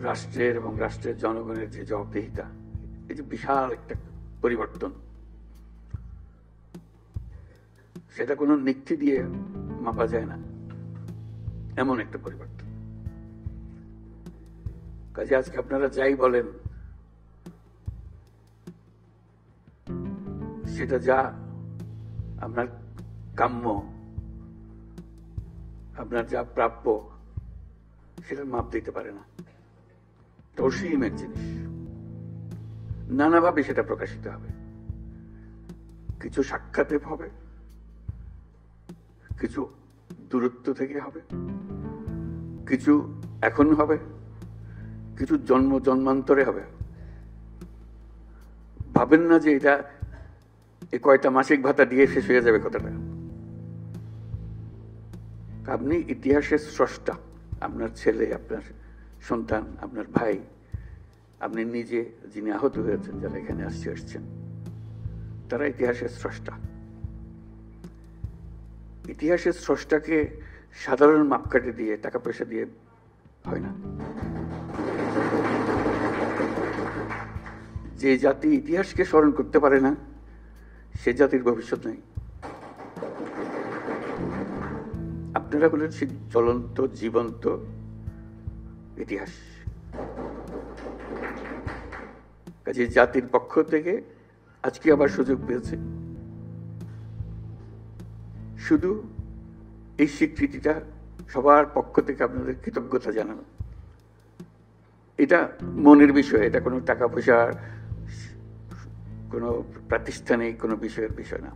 রাষ্ট্রের এবং রাষ্ট্রের জনগণের যে জবাবদিহিতা, এই যে বিশাল একটা পরিবর্তন, সেটা কোনো নিক্তি দিয়ে মাপা যায় না, এমন একটা পরিবর্তন। কাজে আজকে আপনারা যাই বলেন, সেটা যা আপনার কাম্য, আপনার যা প্রাপ্য, সেটার মাপ দিতে পারে না। অসীম এক জিনিস, নানাভাবে সেটা প্রকাশিত হবে। কিছু সাক্ষাতে হবে, কিছু দূরত্ব থেকে হবে, কিছু এখন হবে, কিছু জন্ম জন্মান্তরে হবে। ভাবেন না যে এটা এই কয়টা মাসিক ভাতা দিয়ে শেষ হয়ে যাবে কথাটা। আপনি ইতিহাসের স্রষ্টা, আপনার ছেলে, আপনার সন্তান, আপনার ভাই, আপনি নিজে যিনি আহত হয়েছেন, যারা এখানে আসছেন, তারা ইতিহাসের স্রষ্টা। ইতিহাসের স্রষ্টাকে সাধারণ মাপকাঠি দিয়ে, টাকা পয়সা দিয়ে হয় না। যে জাতি ইতিহাসকে স্মরণ করতে পারে না, সে জাতির ভবিষ্যৎ নেই। আপনারা হলেন সেই জ্বলন্ত জীবন্ত ইতিহাস। কাজে জাতির পক্ষ থেকে আজকে আবার সুযোগ পেয়েছে শুধু এই স্বীকৃতিটা সবার পক্ষ থেকে আপনাদের কৃতজ্ঞতা জানানো। এটা মনের বিষয়, এটা কোনো টাকা পয়সার, কোনো প্রাতিষ্ঠানিক কোনো বিষয়ের বিষয় না।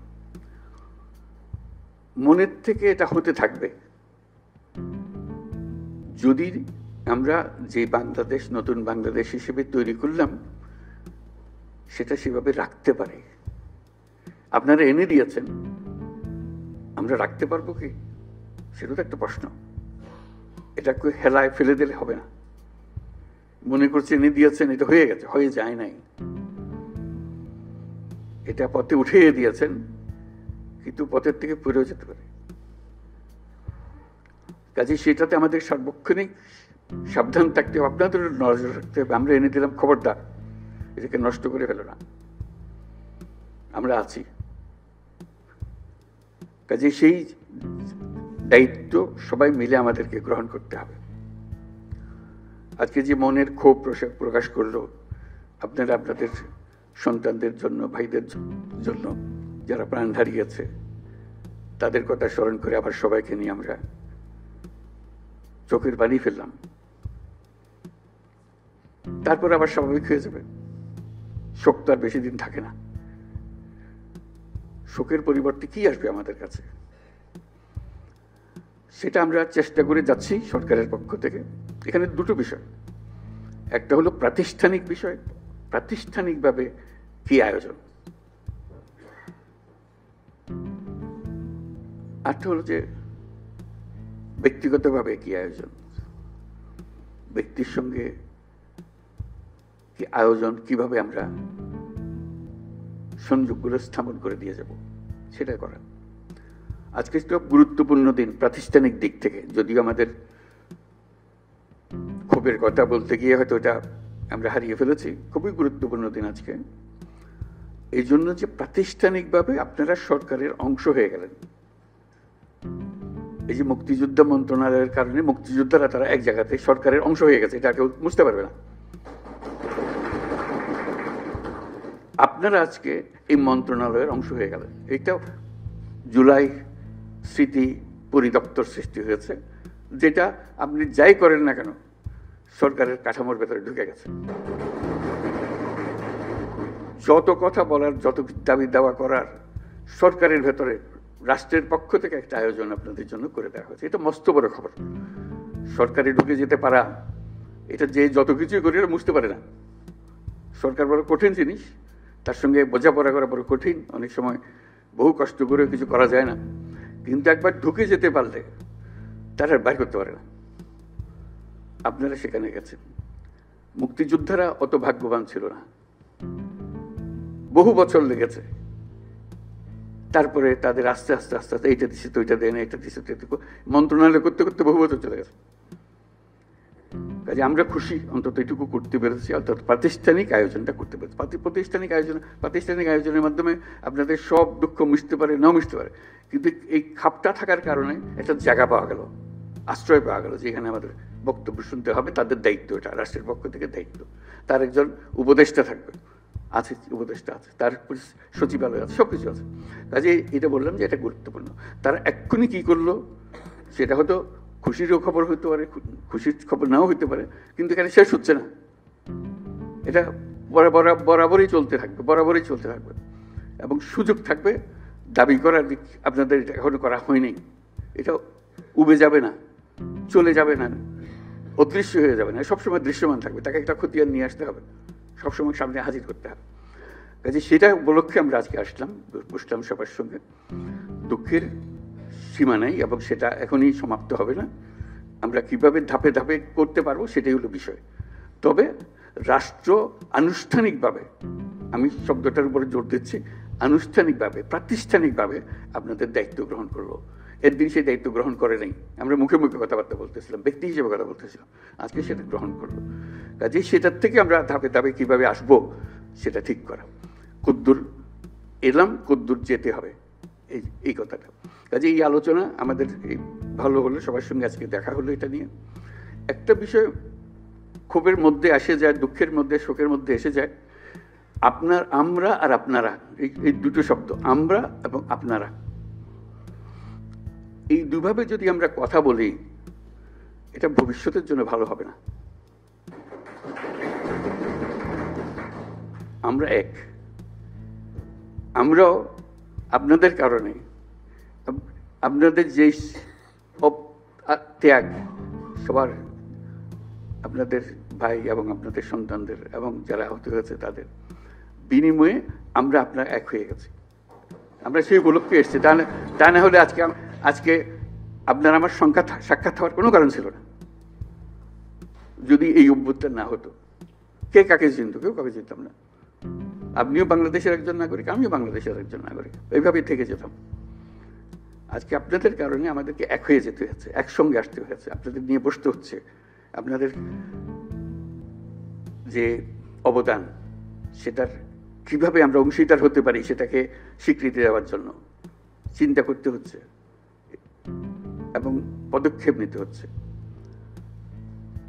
মনের থেকে এটা হতে থাকবে যদি আমরা যে বাংলাদেশ, নতুন বাংলাদেশ হিসেবে তৈরি করলাম, সেটা সেভাবে রাখতে পারে। আপনারা এনে দিয়েছেন, আমরা রাখতে পারবো কি, সেটা তো একটা প্রশ্ন। এটা কেউ হেলায় ফেলে দিলে হবে না। মনে করছে এনে দিয়েছেন, এটা হয়ে গেছে, হয়ে যায় নাই। এটা পথে উঠিয়ে দিয়েছেন, কিন্তু পথের থেকে পড়েও যেতে পারে। কাজে সেটাতে আমাদের সার্বক্ষণিক সাবধান থাকতে হবে, আপনাদের নজর রাখতে হবে। আমরা এনে দিলাম, খবরদার এটাকে নষ্ট করে ফেলো না, আমরা আছি। কাজে সেই দায়িত্ব সবাই মিলে আমাদেরকে গ্রহণ করতে হবে। আজকে যে মনের ক্ষোভ প্রকাশ করলো আপনারা আপনাদের সন্তানদের জন্য, ভাইদের জন্য, যারা প্রাণ হারিয়েছে, তাদের কথা স্মরণ করে আবার সবাইকে নিয়ে আমরা চোখের পানি ফেললাম। তারপর আবার স্বাভাবিক হয়ে যাবে। শোক তো আর বেশি দিন থাকে না। শোকের পরিবর্তে কি আসবে আমাদের কাছে, সেটা আমরা চেষ্টা করে যাচ্ছি সরকারের পক্ষ থেকে। এখানে দুটো বিষয়, একটা হলো প্রাতিষ্ঠানিক বিষয়, প্রাতিষ্ঠানিকভাবে কি আয়োজন, আরেকটা হলো যে ব্যক্তিগতভাবে কি আয়োজন, ব্যক্তির সঙ্গে কি আয়োজন, কিভাবে আমরা সংযোগগুলো স্থাপন করে দিয়ে যাব, সেটা করা। আজকে একটা গুরুত্বপূর্ণ দিন প্রাতিষ্ঠানিক দিক থেকে, যদিও আমাদের ক্ষোভের কথা বলতে গিয়ে হয়তো এটা আমরা হারিয়ে ফেলেছি। খুবই গুরুত্বপূর্ণ দিন আজকে, এই জন্য যে প্রাতিষ্ঠানিকভাবে আপনারা সরকারের অংশ হয়ে গেলেন। এই যে মুক্তিযোদ্ধা মন্ত্রণালয়ের কারণে মুক্তিযোদ্ধারা তারা এক জায়গাতে সরকারের অংশ হয়ে গেছে, এটা কেউ বুঝতে পারবে না। আপনারা আজকে এই মন্ত্রণালয়ের অংশ হয়ে গেলেন। এইটা জুলাই স্মৃতি পরিদপ্তর সৃষ্টি হয়েছে, যেটা আপনি যাই করেন না কেন সরকারের কাঠামোর ভেতরে ঢুকে গেছে। যত কথা বলার, যত দাবি দাওয়া করার, সরকারের ভেতরে রাষ্ট্রের পক্ষ থেকে একটা আয়োজন আপনাদের জন্য করে দেওয়া হয়েছে। এটা মস্ত বড় খবর। সরকারে ঢুকে যেতে পারা, এটা যে যত কিছুই করি বুঝতে পারে না। সরকার বড় কঠিন জিনিস, তার সঙ্গে বোঝাপড়া করা বড় কঠিন। অনেক সময় বহু কষ্ট করে কিছু করা যায় না, কিন্তু একবার ঢুকে যেতে পারলে তারা বাইর করতে পারে না। আপনারা সেখানে গেছেন। মুক্তিযোদ্ধারা অত ভাগ্যবান ছিল না, বহু বছর লেগেছে। তারপরে তাদের আস্তে আস্তে আস্তে আস্তে এইটা দিচ্ছে তো, ওইটা দেয় না, এটা দিচ্ছে তো, মন্ত্রণালয় করতে করতে বহু বছর চলে গেছে। কাজে আমরা খুশি অন্তত এটুকু করতে পেরেছি, অর্থাৎ প্রাতিষ্ঠানিক আয়োজনটা করতে পেরেছি। প্রাতিষ্ঠানিক আয়োজনের মাধ্যমে আপনাদের সব দুঃখ মিশতে পারে, নাও মিশতে পারে, কিন্তু এই খাপটা থাকার কারণে একটা জায়গা পাওয়া গেল, আশ্রয় পাওয়া গেল, যেখানে আমাদের বক্তব্য শুনতে হবে। তাদের দায়িত্ব, এটা রাষ্ট্রের পক্ষ থেকে দায়িত্ব। তার একজন উপদেষ্টা থাকবে, আছে উপদেষ্টা আছে, তার সচিবালয় আছে, সব কিছু আছে। কাজে এটা বললাম যে এটা গুরুত্বপূর্ণ। তারা এক্ষুনি কি করলো সেটা হয়তো খুশিরও খবর হতে পারে, খুশির খবর নাও হতে পারে, কিন্তু এখানে শেষ হচ্ছে না। এটা বরাবরই চলতে থাকবে এবং সুযোগ থাকবে দাবি করার দিক। আপনাদের এটা এখনো করা হয়নি, এটা উবে যাবে না, চলে যাবে না, অদৃশ্য হয়ে যাবে না, সবসময় দৃশ্যমান থাকবে। তাকে একটা খতিয়ান নিয়ে আসতে হবে, সবসময় সামনে হাজির করতে হবে। কাজে সেটা উপলক্ষে আমরা আজকে বসলাম সবার সঙ্গে। দুঃখের সীমা নেই এবং সেটা এখনই সমাপ্ত হবে না। আমরা কিভাবে ধাপে ধাপে করতে পারবো সেটাই হলো বিষয়। তবে রাষ্ট্র আনুষ্ঠানিকভাবে, আমি শব্দটার উপরে জোর দিচ্ছি, আনুষ্ঠানিকভাবে প্রাতিষ্ঠানিকভাবে আপনাদের দায়িত্ব গ্রহণ করলো। একদিন সেই দায়িত্ব গ্রহণ করে নাই, আমরা মুখে মুখে কথাবার্তা বলতেছিলাম, ব্যক্তি হিসেবে কথা বলতেছিলাম, আজকে সেটা গ্রহণ করলো। কাজেই সেটার থেকে আমরা ধাপে ধাপে কিভাবে আসবো সেটা ঠিক করা। কদ্দূর এলাম, কদ্দূর যেতে হবে, এই কথাটা। কাজে এই আলোচনা আমাদের ভালো হলো, সবার সঙ্গে আজকে দেখা হলো। এটা নিয়ে একটা বিষয় ক্ষোভের মধ্যে আসে যায়, দুঃখের মধ্যে, শোকের মধ্যে এসে যায়। আমরা আর আপনারা, এই দুটো শব্দ, আমরা এবং আপনারা, এই দুভাবে যদি আমরা কথা বলি, এটা ভবিষ্যতের জন্য ভালো হবে না। আমরা এক, আমরাও আপনাদের কারণে, আপনাদের যে ত্যাগ, সবার, আপনাদের ভাই এবং আপনাদের সন্তানদের এবং যারা আহত হয়েছে তাদের বিনিময়ে আমরা আপনার এক হয়ে গেছি। আমরা সেই উপলক্ষে এসেছি। তা না হলে আজকে আপনার আমার সাক্ষাৎ হওয়ার কোনো কারণ ছিল না। যদি এই অভ্যুত্থান না হতো, কে কাকে চিনত? কেউ কাকে চিনতাম না। আপনিও বাংলাদেশের একজন নাগরিক, আমিও বাংলাদেশের একজন নাগরিক, এইভাবেই থেকে যেতাম। আজকে আপনাদের কারণে আমাদেরকে এক হয়ে যেতে হয়েছে, একসঙ্গে আসতে হয়েছে, আপনাদের নিয়ে বসতে হচ্ছে। আপনাদের যে অবদান, সেটার কিভাবে আমরা অংশীদার হতে পারি সেটাকে স্বীকৃতি দেওয়ার জন্য চিন্তা করতে হচ্ছে এবং পদক্ষেপ নিতে হচ্ছে।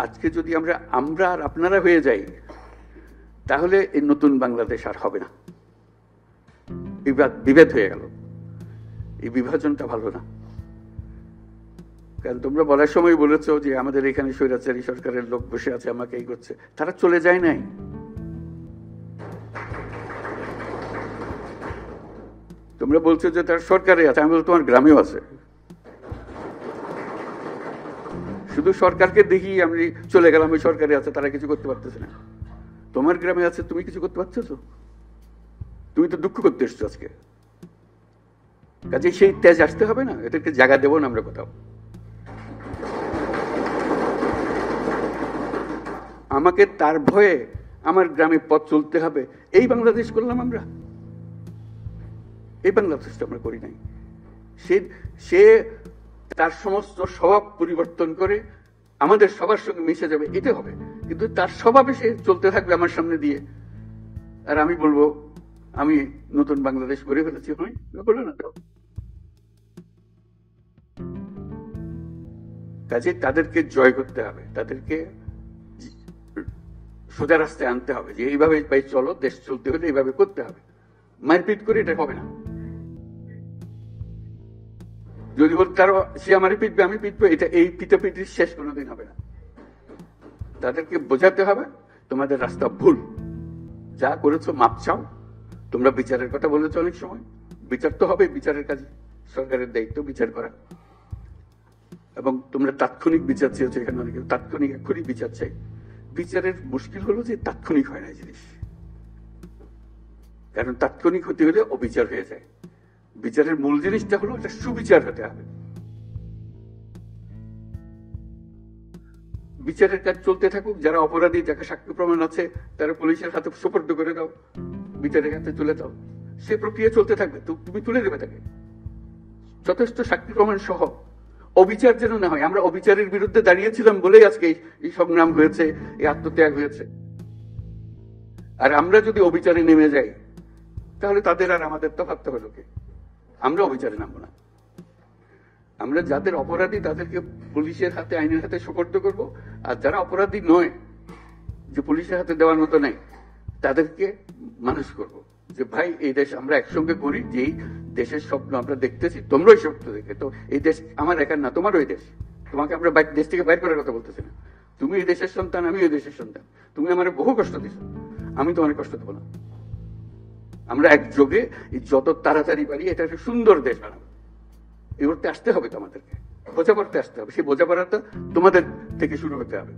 আজকে যদি আমরা আর আপনারা হয়ে যাই, তাহলে এই নতুন বাংলাদেশ আর হবে না। বিভেদ হয়ে গেল, এই বিভাজনটা ভালো না। কারণ তোমরা বলার সময় বলেছো যে আমাদের এখানে স্বৈরাচারী সরকারের লোক বসে আছে, আমাকে এই করছে। তারা চলে যায় নাই, তোমরা বলছো যে তার সরকারে আছে, আমি বলছি তোমার গ্রামেও আছে। শুধু সরকারকে দেখি আমি চলে গেলাম, ওই সরকারে আছে, তারা কিছু করতে পারতেছে না। তোমার গ্রামে আছে, তুমি কিছু করতে পারছো? তুমি তো দুঃখ করতে এসছো আজকে। কাজে সেই তেজ আসতে হবে না, এদেরকে জায়গা দেবো না আমরা কোথাও। আমাকে তার ভয়ে আমার গ্রামে পথ চলতে হবে, এই বাংলাদেশ করলাম আমরা? এই বাংলাদেশটা আমরা করি নাই। সে তার সমস্ত স্বভাব পরিবর্তন করে আমাদের সবার সঙ্গে মিশে যাবে, এটা হবে। কিন্তু তার স্বভাবে সে চলতে থাকবে আমার সামনে দিয়ে, আর আমি বলবো আমি নতুন বাংলাদেশ গড়ে ফেলেছি। বললো না তো। কাজে তাদেরকে জয় করতে হবে, তাদেরকে সোজা রাস্তায় আনতে হবে, যে এইভাবে চলো, দেশ চলতে হলে এইভাবে করতে হবে। মারপিট করে এটা হবে না। যদি বল তার সে আমারই পিটবে, আমি পিটবো, এটা এই পিটাপিটির শেষ কোনোদিন হবে না। তাদেরকে বোঝাতে হবে তোমাদের রাস্তা ভুল, যা করেছো মাপ চাও। তোমরা বিচারের কথা বলেছো অনেক সময়, বিচার তো হবে, বিচারের কাজ সরকারের দায়িত্ব বিচার করা। এবং তোমরা তাৎক্ষণিক বিচার চেয়েছো, এখানে অনেকে তাৎক্ষণিক এক্ষুনি বিচার চাই। বিচারের মুশকিল হলো যে তাৎক্ষণিক হয় না জিনিস, কারণ তাৎক্ষণিক হতে হলে অবিচার হয়ে যায়। বিচারের মূল জিনিসটা হলো এটা সুবিচার হতে হবে। বিচারের কাজ চলতে থাকুক, যারা অপরাধী, যাকে সাক্ষ্য প্রমাণ আছে, তারা পুলিশের হাতে সুপর্দ করে দাও, বিচারের হাতে তুলে দাও, সে প্রক্রিয়া চলতে থাকবে। তুমি তুলে দেবে তাকে, যথেষ্ট সাক্ষ্য প্রমাণ সহ অবিচার যেন না হয়। আমরা অবিচারের বিরুদ্ধে দাঁড়িয়েছিলাম বলেই আজকে এই সংগ্রাম হয়েছে, এই আত্মত্যাগ হয়েছে। আর আমরা যদি অবিচারে নেমে যাই তাহলে তাদের আর আমাদের তফাৎ হলো কি? আমরা অবিচারে নামবো না। আমরা যাদের অপরাধী তাদেরকে পুলিশের হাতে, আইনের হাতে সোপর্দ করব, আর যারা অপরাধী নয়, যে পুলিশের হাতে দেওয়ার মতো নেই, তাদেরকে মানুষ করব যে ভাই এই দেশ আমরা একসঙ্গে করি, যেই দেশের স্বপ্ন আমরা দেখতেছি, তোমরাই স্বপ্ন দেখে। তো এই দেশ আমার একার না, তোমার ওই দেশ। তোমাকে আমরা দেশ থেকে বাইর করার কথা বলতেছি না। তুমি এই দেশের সন্তান, আমি ওই দেশের সন্তান। তুমি আমার বহু কষ্ট দিছো, আমি তোমার কষ্ট দেবো না। আমরা একযোগে যত তাড়াতাড়ি পারি এটা একটা সুন্দর দেশ বানাবো। এই করতে আসতে হবে তো আমাদেরকে, বোঝাপড়াতে আসতে হবে। সেই বোঝাপড়াটা তোমাদের থেকে শুরু হতে হবে।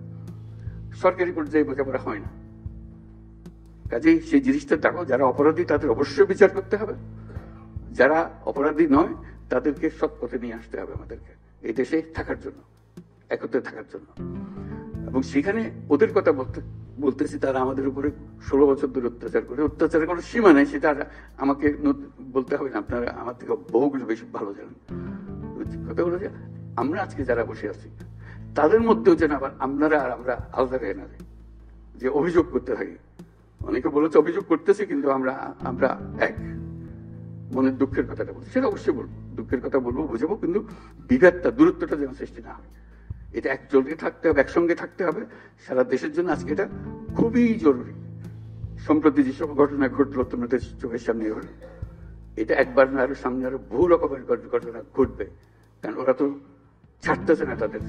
সরকারি পর্যায়ে বোঝাপড়া হয় না। কাজেই সেই জিনিসটা দেখো, যারা অপরাধী তাদের অবশ্যই বিচার করতে হবে, যারা অপরাধী নয় তাদেরকে সৎ পথে নিয়ে আসতে হবে আমাদেরকে, এই দেশে থাকার জন্য, একত্রে থাকার জন্য। এবং সেখানে ওদের কথা বলতেছি, তারা আমাদের উপরে 16 বছর ধরে অত্যাচার করে, অত্যাচারের কোনো সীমা নেই। সেটা আমাকে বলতে হবে না, আপনারা আমার থেকে বহুগুলো বেশি ভালো জানেন। কথা হলো যে আমরা আজকে যারা বসে আছি তাদের মধ্যেও যেন আবার আপনারা আর আমরা আলাদা হয়ে না যাই, যে অভিযোগ করতে থাকি। অনেকে বলেছে অভিযোগ করতেছি, কিন্তু আমরা এক। মনের দুঃখের কথাটা বলছি, সেটা অবশ্যই বলবো, দুঃখের কথা বলবো, বুঝাবো, কিন্তু বিভেদটা, দূরত্বটা যেন সৃষ্টি না হয়। এটা একজনকে থাকতে হবে, একসঙ্গে থাকতে হবে সারা দেশের জন্য। আজকে এটা খুবই জরুরি। সম্প্রতি যেসব ঘটনা ঘটলো তোমাদের চোখের সামনে হলো, এটা একবার না, আরো সামনে আরো বহু রকমের ঘটনা ঘটবে। কারণ ওরা তো ছাড়তেছে না তাদের,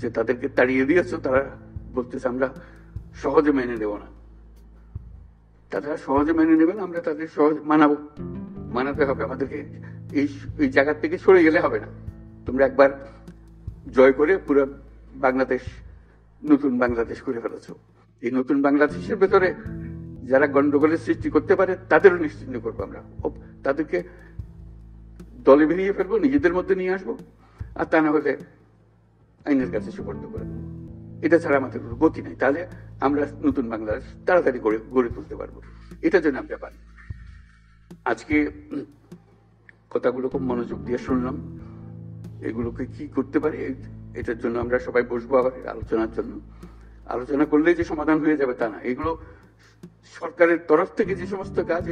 যে তাদেরকে তাড়িয়ে দিয়েছ, তারা বলতেছে আমরা সহজে মেনে নেব না। তারা সহজে মেনে নেবে না, আমরা তাদের সহজ মানাতে হবে আমাদেরকে। এই জায়গা থেকে সরে গেলে হবে না। তোমরা একবার জয় করে পুরো বাংলাদেশ নতুন বাংলাদেশ করে ফেলেছ। এই নতুন বাংলাদেশের ভেতরে যারা গন্ডগোলের সৃষ্টি করতে পারে তাদেরও নিশ্চিন্ত করবো আমরা। তাদেরকে দলে বেরিয়ে ফেলবো, নিজেদের মধ্যে নিয়ে আসবো, আর তা না হলে আইনের কাছে সুপর্দ করে দেবো। এটা ছাড়া আমাদের কোনো গতি নেই। তাহলে আমরা নতুন বাংলাদেশ তাড়াতাড়ি গড়ে তুলতে পারবো। এটার জন্য আমরা পারি। আজকে কথাগুলো খুব মনোযোগ দিয়ে শুনলাম। এগুলোকে কি করতে পারি, এটার জন্য আমরা সবাই বসবো আবার আলোচনার জন্য। আলোচনা করলেই যে সমাধান হয়ে যাবে তা না। এগুলো সরকারের তরফ থেকে যে সমস্ত কাজ,